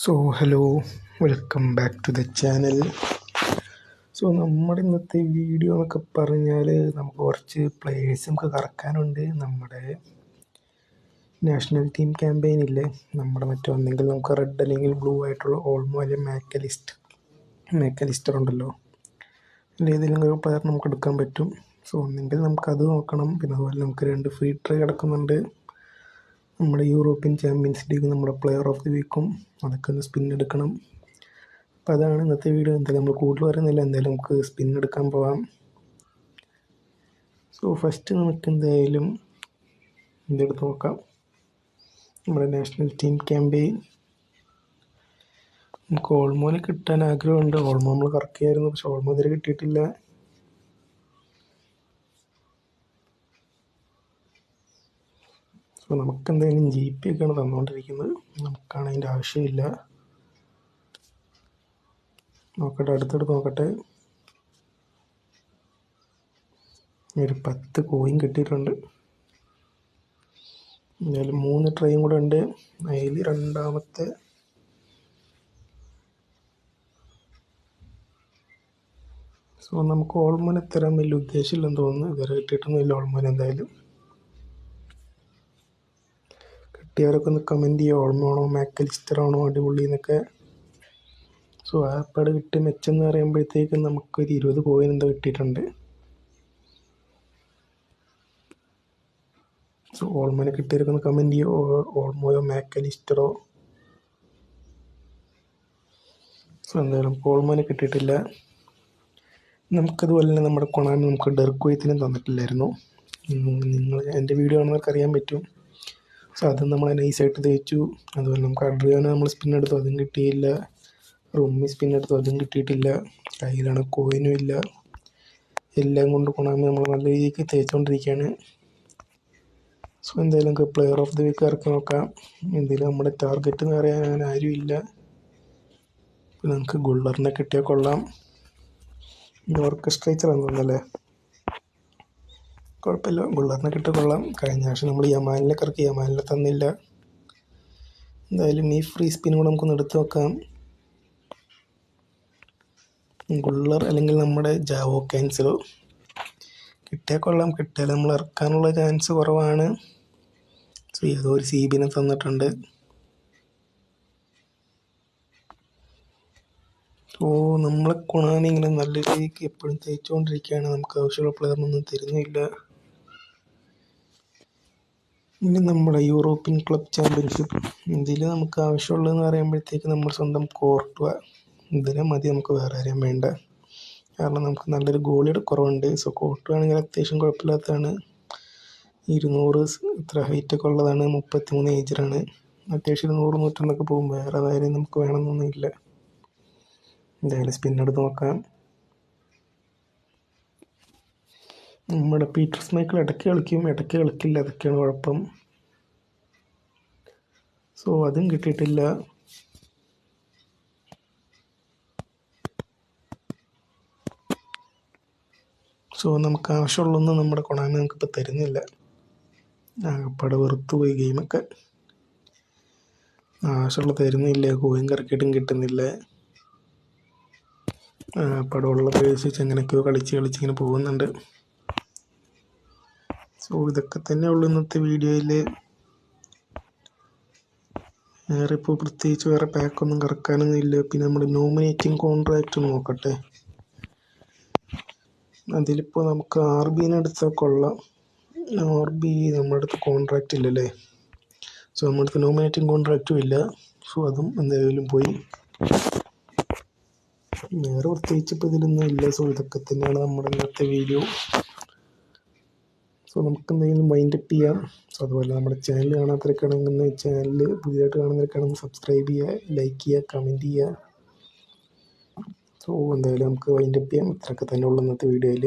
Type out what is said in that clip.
So hello, welcome back to the channel. So നമ്മുടെ ഇന്നത്തെ video എന്നൊക്കെ പറഞ്ഞാൽ നമുക്ക് കുറച്ച് പ്ലേയേഴ്സ് നമുക്ക് കറക്കാനുണ്ട്. നമ്മുടെ നാഷണൽ ടീം ക്യാമ്പയിൻ ഇല്ലേ, നമ്മുടെ ഒന്നെങ്കിൽ നമുക്ക് റെഡ് അല്ലെങ്കിൽ ബ്ലൂ ആയിട്ടുള്ള ഓൾമോ അല്ലെങ്കിൽ മാക്കലിസ്റ്റർ ഉണ്ടല്ലോ, ഏതെങ്കിലും ഒരു പ്ലെയർ നമുക്ക് എടുക്കാൻ പറ്റും. സോ ഒന്നെങ്കിൽ നമുക്കത് നോക്കണം. പിന്നെ അതുപോലെ നമുക്ക് 2 ഫ്രീ ട്രൈ കിടക്കുന്നുണ്ട്. നമ്മുടെ യൂറോപ്യൻ ചാമ്പ്യൻസ് ലീഗ് നമ്മുടെ പ്ലെയർ ഓഫ് ദി വീക്കും അതൊക്കെ ഒന്ന് സ്പിൻ എടുക്കണം. അപ്പോൾ അതാണ് ഇന്നത്തെ വീഡിയോ. എന്തായാലും നമ്മൾ കൂടുതൽ പറയുന്നില്ല, എന്തായാലും നമുക്ക് സ്പിൻ എടുക്കാൻ പോകാം. സോ ഫസ്റ്റ് നമുക്ക് എന്തായാലും ഇതെടുത്ത് നോക്കാം. നമ്മുടെ നാഷണൽ ടീം ക്യാമ്പയിൻ നമുക്ക് ഓൾമോനെ കിട്ടാൻ ആഗ്രഹമുണ്ട്. ഓൾമോ നമ്മൾ കറക്കിയായിരുന്നു, പക്ഷെ ഓൾമോ ഇതുവരെ കിട്ടിയിട്ടില്ല. സോ നമുക്ക് എന്തായാലും GP ഒക്കെയാണ് തന്നുകൊണ്ടിരിക്കുന്നത്, നമുക്കാണ് അതിൻ്റെ ആവശ്യമില്ല. നോക്കട്ടെ, അടുത്തെടുത്ത് നോക്കട്ടെ. ഒരു 10 കോയിൻ കിട്ടിയിട്ടുണ്ട്. എന്തായാലും 3 ട്രൈയും കൂടെ ഉണ്ട്. അതിൽ രണ്ടാമത്തെ സോ നമുക്ക് ഓൾമോനെ തരാൻ വലിയ ഉദ്ദേശമില്ലെന്ന് തോന്നുന്നു. ഇതുവരെ കിട്ടിയിട്ടൊന്നുമില്ല ഓൾമോനെ. എന്തായാലും കിട്ടിയവരൊക്കെ ഒന്ന് കമൻറ്റ് ചെയ്യുക, ഓൾമോ ആണോ മാക്കലിസ്റ്റർ ആണോ അടിപൊളി എന്നൊക്കെ. സോ ആപ്പാട് കിട്ടിയ മെച്ചെന്ന് പറയുമ്പോഴത്തേക്കും നമുക്കൊരു 20 കോയിൻ എന്തോ കിട്ടിയിട്ടുണ്ട്. സോ ഓൾമോനെ കിട്ടിയവരൊക്കെ ഒന്ന് കമൻറ്റ് ചെയ്യുക, ഓൾമോയോ മാക്കലിസ്റ്ററോ. സോ എന്തായാലും ഓൾമോനെ കിട്ടിയിട്ടില്ല. നമുക്കതുപോലെ തന്നെ നമ്മുടെ കൊണാമി നമുക്ക് ഡെർക്വയത്തിനും തന്നിട്ടില്ലായിരുന്നു. എൻ്റെ വീഡിയോ കാണുന്നവർക്ക് അറിയാൻ പറ്റും. സോ അത് നമ്മൾ നൈസായിട്ട് തേച്ചു. അതുപോലെ നമുക്ക് അഡ്രിയാനോ നമ്മൾ സ്പിൻ എടുത്തു, അതും കിട്ടിയില്ല. റൂമി സ്പിൻ എടുത്തു, അതും കിട്ടിയിട്ടില്ല. കയ്യിലാണ് കോയിനും ഇല്ല. എല്ലാം കൊണ്ട് കൊണാമി നമ്മൾ നല്ല രീതിക്ക് തേച്ചുകൊണ്ടിരിക്കുകയാണ്. സോ എന്തായാലും നമുക്ക് പ്ലെയർ ഓഫ് ദി വീക്ക് ഇറക്കി നോക്കാം. എന്തായാലും നമ്മുടെ ടാർഗറ്റ് എന്ന് പറയാൻ അങ്ങനെ ആരും ഇല്ല. പിന്നെ നമുക്ക് ഗുള്ളറിനെ കിട്ടിയാൽ കൊള്ളാം. ഓർക്കസ്ട്രേച്ചർ തോന്നുന്നല്ലേ, കുഴപ്പമില്ല, ഗുള്ളറിനെ കിട്ടിയാൽ കൊള്ളാം. കഴിഞ്ഞ ആഴ്ച നമ്മൾ യമാലിനെ കറക്കി, യമാലിനെ തന്നില്ല. എന്തായാലും ഈ ഫ്രീ സ്പിൻ കൂടെ നമുക്കൊന്ന് എടുത്ത് നോക്കാം. ഗുള്ളർ അല്ലെങ്കിൽ നമ്മുടെ ജാവോ ക്യാൻസലോ കിട്ടിയാൽ കൊള്ളാം. കിട്ടിയാൽ നമ്മൾ ഇറക്കാനുള്ള ചാൻസ് കുറവാണ്. സോ ഏതോ ഒരു CBനെ തന്നിട്ടുണ്ട്. സോ നമ്മളെ കൊണാമി ഇങ്ങനെ നല്ല രീതിക്ക് എപ്പോഴും തേച്ചുകൊണ്ടിരിക്കുകയാണ്. നമുക്ക് ആവശ്യമുള്ള പ്ലെയറിനൊന്നും തരുന്നില്ല. ഇനി നമ്മുടെ യൂറോപ്യൻ ക്ലബ് ചാമ്പ്യൻഷിപ്പ്, ഇതിൽ നമുക്ക് ആവശ്യമുള്ളതെന്ന് പറയുമ്പോഴത്തേക്ക് നമ്മൾ സ്വന്തം കോർട്ടുവ, ഇതിനെ മതി, നമുക്ക് വേറെ ആരെയും വേണ്ട. കാരണം നമുക്ക് നല്ലൊരു ഗോളിയുടെ കുറവുണ്ട്. സോ കോർട്ടുവാണെങ്കിൽ അത്യാവശ്യം കുഴപ്പമില്ലാത്തതാണ്. 200 ഇത്ര ഹൈറ്റൊക്കെ ഉള്ളതാണ്. 33 ഏജിലാണ്. അത്യാവശ്യം 100-101 പോകും. വേറെ അതായാലും നമുക്ക് വേണമെന്നൊന്നുമില്ല. എന്തായാലും സ്പിന്നെടുത്ത് നോക്കാം. നമ്മുടെ പീറ്റർ മൈക്കിൾ ഇടയ്ക്ക് കളിക്കും, ഇടയ്ക്ക് കളിക്കില്ല, അതൊക്കെയാണ് കുഴപ്പം. സോ അതും കിട്ടിയിട്ടില്ല. സോ നമുക്ക് ആവശ്യമുള്ളൊന്നും നമ്മുടെ കൊണാമി നമുക്കിപ്പോൾ തരുന്നില്ല. ആകപ്പാടെ വെറുത്തു പോയി ഗെയിമൊക്കെ. ആവശ്യമുള്ള തരുന്നില്ല, കോയിൻ കറക്കിയിട്ടും കിട്ടുന്നില്ല. പടമുള്ള പേഴ്സ് വെച്ച് എങ്ങനെയൊക്കെയോ കളിച്ചിങ്ങനെ പോകുന്നുണ്ട്. സോ ഇതൊക്കെ തന്നെ ഉള്ളൂ ഇന്നത്തെ വീഡിയോയിൽ. വേറെ ഇപ്പോൾ പ്രത്യേകിച്ച് വേറെ പാക്കൊന്നും കറക്കാനൊന്നും ഇല്ല. പിന്നെ നമ്മുടെ നോമിനേറ്റിംഗ് കോൺട്രാക്റ്റ് നോക്കട്ടെ. അതിലിപ്പോൾ നമുക്ക് RBനെ എടുത്താൽ കൊള്ളാം. RB നമ്മുടെ അടുത്ത് കോൺട്രാക്റ്റ് ഇല്ലല്ലേ. സോ നമ്മുടെ അടുത്ത് നോമിനേറ്റിംഗ് കോൺട്രാക്റ്റും ഇല്ല. സോ അതും എന്തായാലും പോയി. വേറെ പ്രത്യേകിച്ച് ഇപ്പോൾ ഇതിലൊന്നും ഇല്ല. സോ ഇതൊക്കെ തന്നെയാണ് നമ്മുടെ ഇന്നത്തെ വീഡിയോ. സോ നമുക്ക് എന്തെങ്കിലും വൈൻഡപ്പ് ചെയ്യാം. സോ അതുപോലെ നമ്മുടെ ചാനൽ കാണാത്തവരൊക്കെയാണെങ്കിൽ ചാനൽ പുതിയതായിട്ട് കാണുന്നവരൊക്കെയാണെങ്കിൽ സബ്സ്ക്രൈബ് ചെയ്യുക, ലൈക്ക് ചെയ്യുക, കമൻറ്റ് ചെയ്യുക. സോ എന്തായാലും നമുക്ക് വൈൻഡപ്പ് ചെയ്യാം. ഇത്രയൊക്കെ തന്നെ ഉള്ളൂ ഇന്നത്തെ വീഡിയോയിൽ.